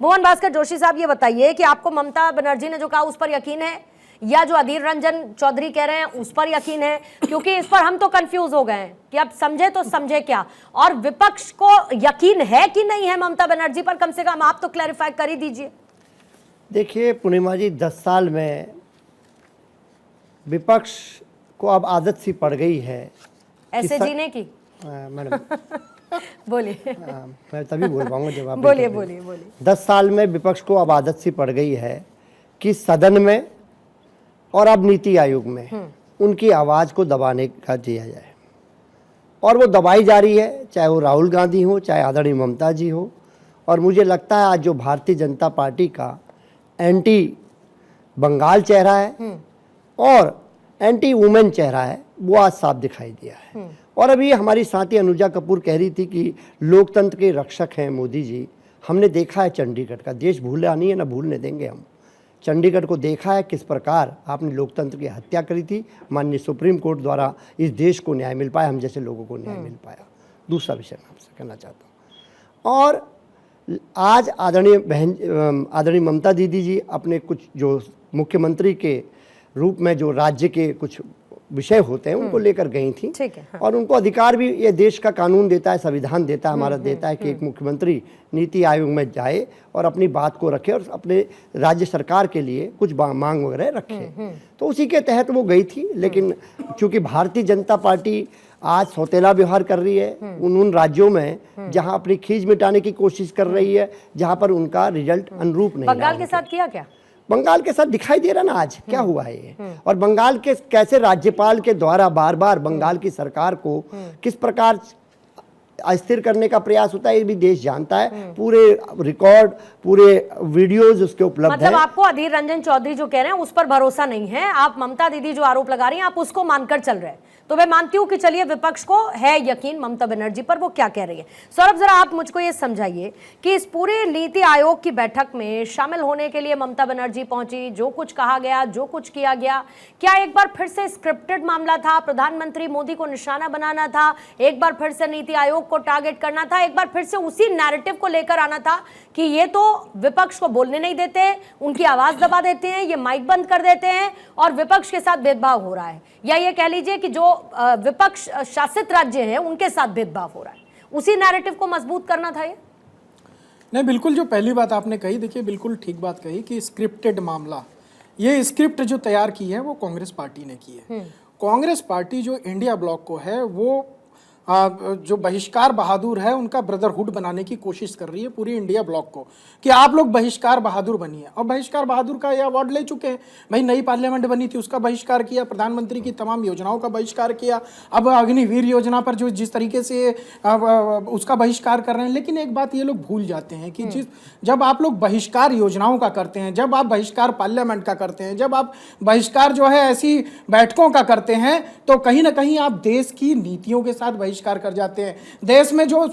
मोहन भास्कर जोशी साहब, ये बताइए कि आपको ममता बनर्जी ने जो कहा उस पर यकीन है या जो अधीर रंजन चौधरी कह रहे हैं उस पर यकीन है? क्योंकि इस पर हम तो कंफ्यूज हो गए हैं कि अब समझे तो समझे क्या, और विपक्ष को यकीन है कि नहीं है ममता बनर्जी पर? कम से कम आप तो क्लैरिफाई कर ही दीजिए। देखिए पूर्णिमा जी, 10 साल में विपक्ष को अब आदत सी पड़ गई है ऐसे जीने की। मैडम बोलिए। मैं तभी बोल पाऊंगा जब आप बोलिए बोलिए बोलिए। 10 साल में विपक्ष को अब आदत सी पड़ गई है कि सदन में और अब नीति आयोग में उनकी आवाज़ को दबाने का दिया जाए, और वो दबाई जा रही है, चाहे वो राहुल गांधी हो, चाहे आदरणीय ममता जी हो। और मुझे लगता है आज जो भारतीय जनता पार्टी का एंटी बंगाल चेहरा है और एंटी वुमेन चेहरा है, वो आज साफ दिखाई दिया है। और अभी हमारी साथी अनुजा कपूर कह रही थी कि लोकतंत्र के रक्षक हैं मोदी जी। हमने देखा है चंडीगढ़ का, देश भूला नहीं है, ना भूलने देंगे हम। चंडीगढ़ को देखा है किस प्रकार आपने लोकतंत्र की हत्या करी थी। माननीय सुप्रीम कोर्ट द्वारा इस देश को न्याय मिल पाया, हम जैसे लोगों को न्याय मिल पाया। दूसरा विषय मैं आपसे कहना चाहता हूँ, और आज आदरणीय ममता दीदी जी अपने कुछ जो मुख्यमंत्री के रूप में जो राज्य के कुछ विषय होते हैं उनको लेकर गई थी। ठीक है, हाँ। और उनको अधिकार भी ये देश का कानून देता है, संविधान देता है, हमारा देता है कि एक मुख्यमंत्री नीति आयोग में जाए और अपनी बात को रखे और अपने राज्य सरकार के लिए कुछ मांग वगैरह रखे। तो उसी के तहत वो गई थी। लेकिन चूंकि भारतीय जनता पार्टी आज सौतेला व्यवहार कर रही है उन राज्यों में जहां अपनी खींच मिटाने की कोशिश कर रही है, जहां पर उनका रिजल्ट अनुरूप नहीं। बंगाल के साथ किया क्या? बंगाल के साथ दिखाई दे रहा ना आज क्या हुआ है ये। और बंगाल के कैसे राज्यपाल के द्वारा बार बार बंगाल की सरकार को किस प्रकार अस्थिर करने का प्रयास होता है, ये भी देश जानता है। पूरे रिकॉर्ड, पूरे वीडियोज उसके उपलब्ध मतलब है। आपको अधीर रंजन चौधरी जो कह रहे हैं उस पर भरोसा नहीं है, आप ममता दीदी जो आरोप लगा रही हैं आप उसको मानकर चल रहे हैं। तो मैं मानती हूं कि चलिए विपक्ष को है यकीन ममता बनर्जी पर, वो क्या कह रही है। सौरभ, जरा आप मुझको ये समझाइए कि इस पूरे नीति आयोग की बैठक में शामिल होने के लिए ममता बनर्जी पहुंची, जो कुछ कहा गया, जो कुछ किया गया, क्या एक बार फिर से स्क्रिप्टेड मामला था? प्रधानमंत्री मोदी को निशाना बनाना था, एक बार फिर से नीति आयोग को टारगेट करना था, एक बार फिर से उसी नैरेटिव को लेकर आना था कि ये तो विपक्ष को बोलने नहीं देते, उनकी आवाज दबा देते हैं, ये माइक बंद कर देते हैं और विपक्ष के साथ भेदभाव हो रहा है, या ये कह लीजिए कि जो विपक्ष शासित राज्य हैं उनके साथ भेदभाव हो रहा है, उसी नैरेटिव को मजबूत करना था ये? नहीं, बिल्कुल जो पहली बात आपने कही, देखिए बिल्कुल ठीक बात कही कि स्क्रिप्टेड मामला, ये स्क्रिप्ट जो तैयार की है वो कांग्रेस पार्टी ने की है। कांग्रेस पार्टी जो इंडिया ब्लॉक को है वो जो बहिष्कार बहादुर है उनका ब्रदरहुड बनाने की कोशिश कर रही है पूरी इंडिया ब्लॉक को, कि आप लोग बहिष्कार बहादुर बनिए। और बहिष्कार बहादुर का ये अवार्ड ले चुके हैं भाई। नई पार्लियामेंट बनी थी उसका बहिष्कार किया, प्रधानमंत्री की तमाम योजनाओं का बहिष्कार किया, अब अग्निवीर योजना पर जो जिस तरीके से उसका बहिष्कार कर रहे हैं। लेकिन एक बात ये लोग भूल जाते हैं कि जब आप लोग बहिष्कार योजनाओं का करते हैं, जब आप बहिष्कार पार्लियामेंट का करते हैं, जब आप बहिष्कार जो है ऐसी बैठकों का करते हैं, तो कहीं ना कहीं आप देश की नीतियों के साथ बहिष्कार कर जाते हैं। देश में जो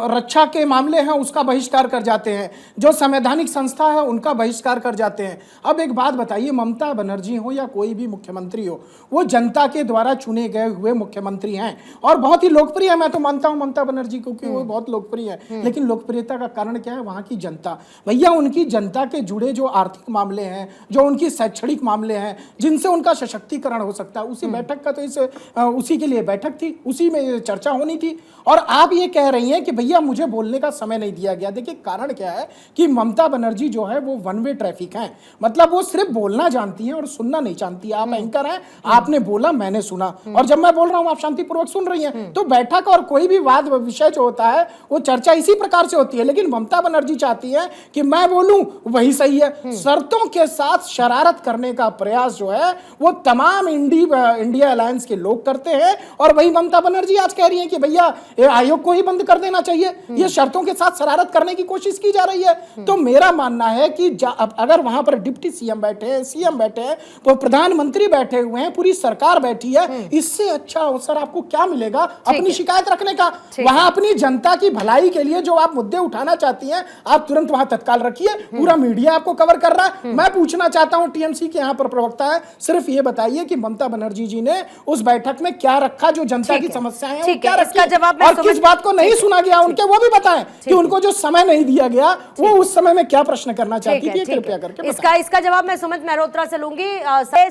रक्षा के मामले हैं उसका बहिष्कार कर जाते हैं, जो संवैधानिक संस्था है उनका बहिष्कार कर जाते हैं। अब एक बात बताइए, ममता बनर्जी हो या कोई भी मुख्यमंत्री हो, वो जनता के द्वारा चुने गए हुए मुख्यमंत्री हैं और बहुत ही लोकप्रिय है। मैं तो मानता हूं ममता बनर्जी को कि वो बहुत लोकप्रिय है। लेकिन लोकप्रियता का कारण क्या है? वहां की जनता। भैया उनकी जनता के जुड़े जो आर्थिक मामले हैं, जो उनकी शैक्षणिक मामले हैं, जिनसे उनका सशक्तिकरण हो सकता है, उसी बैठक का तो उसी के लिए बैठक थी, उसी में चर्चा होनी थी। और आप ये कह रही हैं कि भैया मुझे बोलने का समय नहीं दिया गया। देखिए कारण क्या है कि ममता बनर्जी जो है वो वन वे ट्रैफिक है, मतलब वो सिर्फ बोलना जानती हैं और सुनना नहीं जानती। आप एंकर हैं, आपने बोला, मैंने सुना, और जब मैं बोल रहा हूं आप शांतिपूर्वक सुन रही हैं। तो बैठक और कोई भी वाद विषय जो होता है वो चर्चा इसी प्रकार से होती है। लेकिन ममता बनर्जी चाहती है कि मैं बोलूं वही सही है। शर्तों के साथ शरारत करने का प्रयास जो है वो तमाम इंडिया अलायंस के लोग करते हैं, और वही ममता बनर्जी आज कह रही है कि भैया ये आयोग को ही बंद कर देना चाहिए, ये शर्तों के साथ शरारत करने की कोशिश की जा रही है। तो मेरा मानना है कि अगर वहां पर डिप्टी सीएम बैठे हैं, सीएम बैठे हैं, तो प्रधानमंत्री बैठे हुए हैं, पूरी सरकार बैठी है, इससे अच्छा अवसर आपको क्या मिलेगा अपनी शिकायत रखने का? वहां अपनी जनता की भलाई के लिए जो आप मुद्दे उठाना चाहती हैं आप तुरंत वहां तत्काल रखिए। पूरा मीडिया आपको कवर कर रहा है। मैं पूछना चाहता हूं, टीएमसी के यहां पर प्रवक्ता है, सिर्फ ये बताइए कि ममता बनर्जी जी ने उस बैठक में क्या रखा जो जनता की समस्याएं हैं, वो ठीक क्या है, इसका रखी जवाब मैं और किस बात को नहीं सुना गया उनके, वो भी बताएं कि उनको जो समय नहीं दिया गया वो उस समय में क्या प्रश्न करना चाहती थी, कृपया करके इसका जवाब मैं सुमित मेहरोत्रा से लूंगी।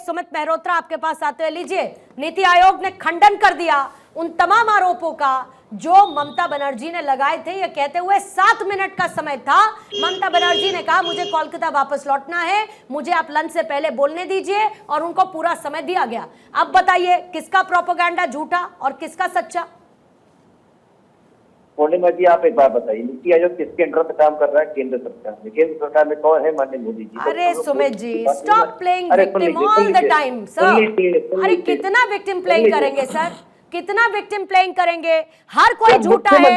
सुमित मेहरोत्रा, आपके पास आते हुए, लीजिए। नीति आयोग ने खंडन कर दिया उन तमाम आरोपों का जो ममता बनर्जी ने लगाए थे, ये कहते हुए 7 मिनट का समय था। ममता बनर्जी ने कहा मुझे कोलकाता वापस लौटना है, मुझे आप लंच से पहले बोलने दीजिए, और उनको पूरा समय दिया गया। अब बताइए किसका प्रोपेगेंडा झूठा और किसका सच्चा? पूर्णिमा जी, आप एक बात बताइए, नीति आयोग किसके अंडर में काम कर रहा है? केंद्र सरकार में। केंद्र सरकार में कौन है? माननीय मोदी जी। अरे Sumit ji, stop playing victim all the time sir. अरे कितना विक्टिम प्लेइंग करेंगे सर, कितना विक्टिम प्लेइंग करेंगे? हर कोई झूठा है,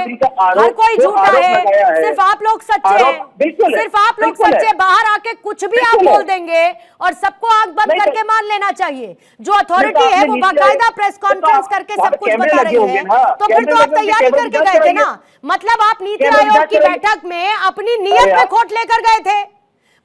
हर कोई झूठा है, सिर्फ आप लोग सच्चे हैं, सिर्फ आप लोग सच्चे। बाहर आके कुछ भी आप बोल देंगे और सबको आंख बंद करके मान लेना चाहिए। जो अथॉरिटी है वो बाकायदा प्रेस कॉन्फ्रेंस करके सब कुछ बता रही है, तो फिर तो आप तैयारी करके गए थे ना। मतलब आप नीति आयोग की बैठक में अपनी नीयत में खोट लेकर गए थे,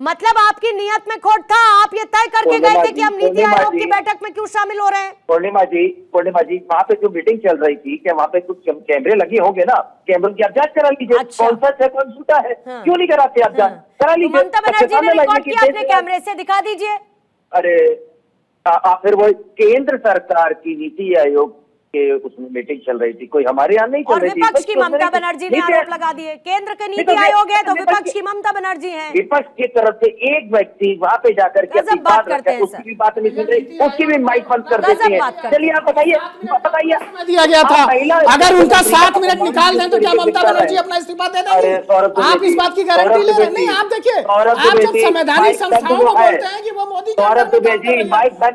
मतलब आपकी नीयत में खोट था। आप ये तय करके गए थे कि हम नीति आयोग की बैठक में क्यों शामिल हो रहे हैं। पूर्णिमा जी, वहाँ पे जो मीटिंग चल रही थी, क्या वहाँ पे कुछ कैमरे लगे होंगे ना? कैमरों की आप जांच करा लीजिए। अच्छा। कौन सच है कौन झूठा है, क्यों नहीं कराते आप जांच? करा लीजिए। ममता बनर्जी ने रिकॉर्ड किया अपने कैमरे से, दिखा दीजिए। अरे फिर वो केंद्र सरकार की नीति आयोग उसमें मीटिंग चल रही थी, कोई हमारे यहाँ नहीं चल रही थी। विपक्ष की ममता बनर्जी ने आरोप लगा दिए। केंद्र के नीति आयोग है तो विपक्ष की ममता बनर्जी हैं। विपक्ष की तरफ से एक व्यक्ति वहाँ पे जाकर के अपनी बात करते हैं, उसकी भी बात नहीं सुन रही, उसकी भी माइक बंद कर देती है। चलिए आप बताइए, दिया गया था, अगर उनका 7 मिनट निकाल दें तो क्या ममता बनर्जी अपना इस्तीफा दे देंगी? आप इस बात की गारंटी ले रहे हैं? नहीं, आप देखिए, आप जब संवैधानिक संस्थाओं को बोलते हैं कि वो मोदी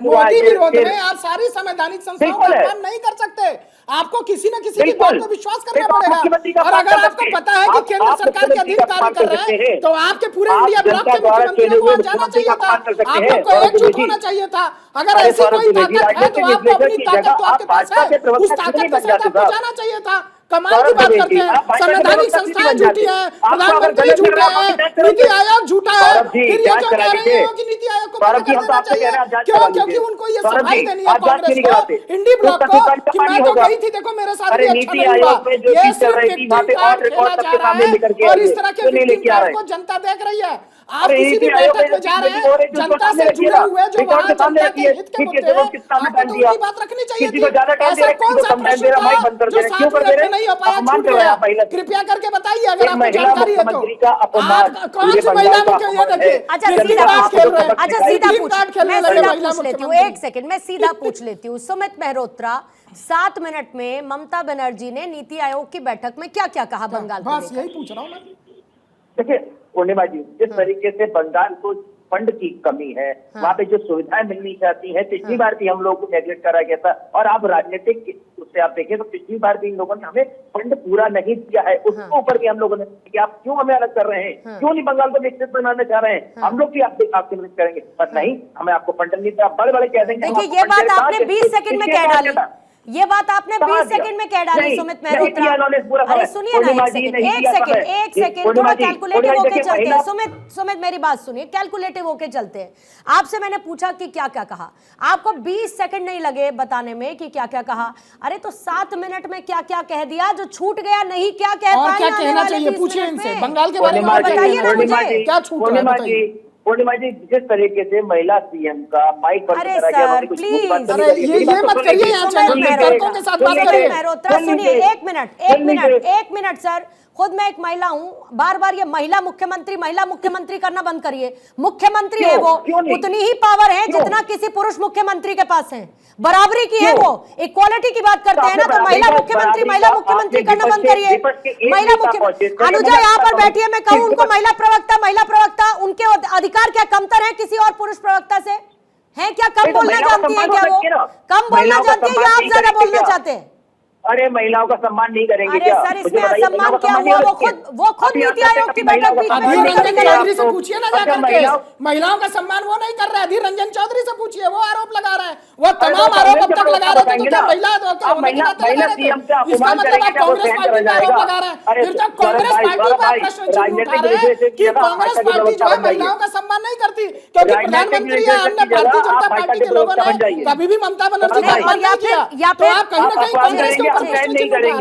मोदी विरोध में, आप सारी संवैधानिक संस्थाओं का काम नहीं कर सकते। आपको किसी न किसी की बात पर विश्वास करना पड़ेगा। और अगर आपको पता है कि केंद्र सरकार के अधीन कार्य कर रहे हैं तो आपके पूरे इंडिया ब्लॉक के मुख्यमंत्रियों को जाना चाहिए था, आप लोग को एकजुट होना चाहिए था। अगर ऐसी कोई ताकत है तो आपको अपनी ताकत तो आपके पास है, उस ताकत के साथ आपको जाना चाहिए था। कमाल की बात करते हैं, संवैधानिक संस्थाएं झूठी है, प्रधानमंत्री झूठा है, नीति आयोग झूठा है, फिर ये क्यों कह रहे हैं कि नीति आयोग को बंद कर देना चाहिए? क्यों? क्योंकि उनको ये सफाई देनी है कांग्रेस को, इंडी ब्लॉक को, कि मैं तो गई थी, देखो मेरे साथ भी अच्छा नहीं हुआ। ये सिर्फ विक्टिम कार्ड खेला जा रहा है और इस तरह के विक्टिम कार्ड को जनता देख रही है। आप किसी भी बैठक में जा रहे हैं, जनता से जुड़े हुए जो वहाँ जनता के हित के मुद्दे हैं, आपको तो उनकी बात रखनी चाहिए थी। ऐसा कौन सा प्रश्न था जो 7 मिनट में नहीं हो पाया, छूट गया? कृपया करके बताइए अगर आपको जानकारी है तो। कौन सी महिला मुख्य, ये देखिए, अच्छा सीधा पूछ लेती हूँ, एक सेकंड मैं सीधा पूछ लेती हूँ। सुमित मेहरोत्रा, 7 मिनट में ममता बनर्जी ने नीति आयोग की बैठक में क्या क्या कहा बंगाल को? बस यही पूछ रहा हूँ मैं। देखिए पूर्णिमा जी, जिस तरीके से बंगाल को फंड की कमी है, वहाँ पे जो सुविधाएं मिलनी चाहती है, पिछली बार भी हम लोग को नेगलेक्ट करा गया था। और आप राजनीतिक उससे आप देखें तो पिछली बार भी इन लोगों ने हमें फंड पूरा नहीं दिया है, उसके ऊपर भी हम लोगों ने कि आप क्यों हमें अलग कर रहे हैं, क्यों नहीं बंगाल को विकसित बनाना चाह रहे हैं, हम लोग भी आपकी मदद करेंगे, पर नहीं, हमें आपको फंड नहीं दिया। बड़े बड़े कह देंगे। देखिए ये बात आपने 20 सेकंड में कह डाली, ये बात आपने 20 सेकंड में कह डाली सुमित मेहरोत्रा। अरे सुनिए ना, एक सेकंड थोड़ा कैलकुलेटिव होके चलते हैं। सुमित मेरी बात सुनिए, कैलकुलेटिव होके चलते हैं। आपसे मैंने पूछा कि क्या क्या कहा, आपको 20 सेकंड नहीं लगे बताने में कि क्या क्या कहा। अरे तो 7 मिनट में क्या क्या कह दिया जो छूट गया, नहीं क्या कह पाए? क्या कहना चाहिए, पूछिए इनसे, बंगाल के बारे में बताइए ना मुझे, क्या छूट रहा है? पूर्णिमा जी, जिस तरीके से महिला सीएम का माइक पर अरे सर प्लीज, ये मत करिए, यहाँ तर्कों के साथ बात करिए। मेहरोत्रा सुनिए, एक मिनट सर, खुद मैं एक महिला हूँ, बार बार ये महिला मुख्यमंत्री करना बंद करिए। मुख्यमंत्री है वो, उतनी ही पावर है जितना किसी पुरुष मुख्यमंत्री के पास है, बराबरी की है वो, इक्वालिटी की बात करते हैं ना, तो महिला मुख्यमंत्री करना बंद करिए। महिला मुख्यमंत्री अनुजा यहाँ पर बैठी है, मैं कहूँ उनको महिला प्रवक्ता, उनके अधिकार क्या कमतर है किसी और पुरुष प्रवक्ता से? है क्या कम बोलना जानती है क्या वो? कम बोलना जानती है या आप ज्यादा बोलना चाहते हैं? अरे महिलाओं का सम्मान नहीं करेंगे क्या? अरे सर इसमें असम्मान क्या हुआ? वो खुद नीति आयोग की बैठक बीच में अधीर रंजन चौधरी से पूछिए ना जाकर के, महिलाओं का सम्मान वो नहीं कर रहा है। अधीर रंजन चौधरी से पूछिए, वो आरोप लगा रहा है, वो तमाम आरोप अब तक लगा रहे थे, तो क्या महिला इसका मतलब आप कांग्रेस पार्टी का आरोप लगा रहे हैं? फिर जब कांग्रेस पार्टी पर प्रश्न उठा रहे हैं कि कांग्रेस पार्टी जो है महिलाओं का सम्मान नहीं करती, क्योंकि प्रधानमंत्री या अन्य भारतीय जनता पार्टी के लोगों ने कभी भी ममता बनर्जी का सम्मान नहीं किया, तो आप कहीं ना कहीं कांग्रेस के हम सहन नहीं करेंगे।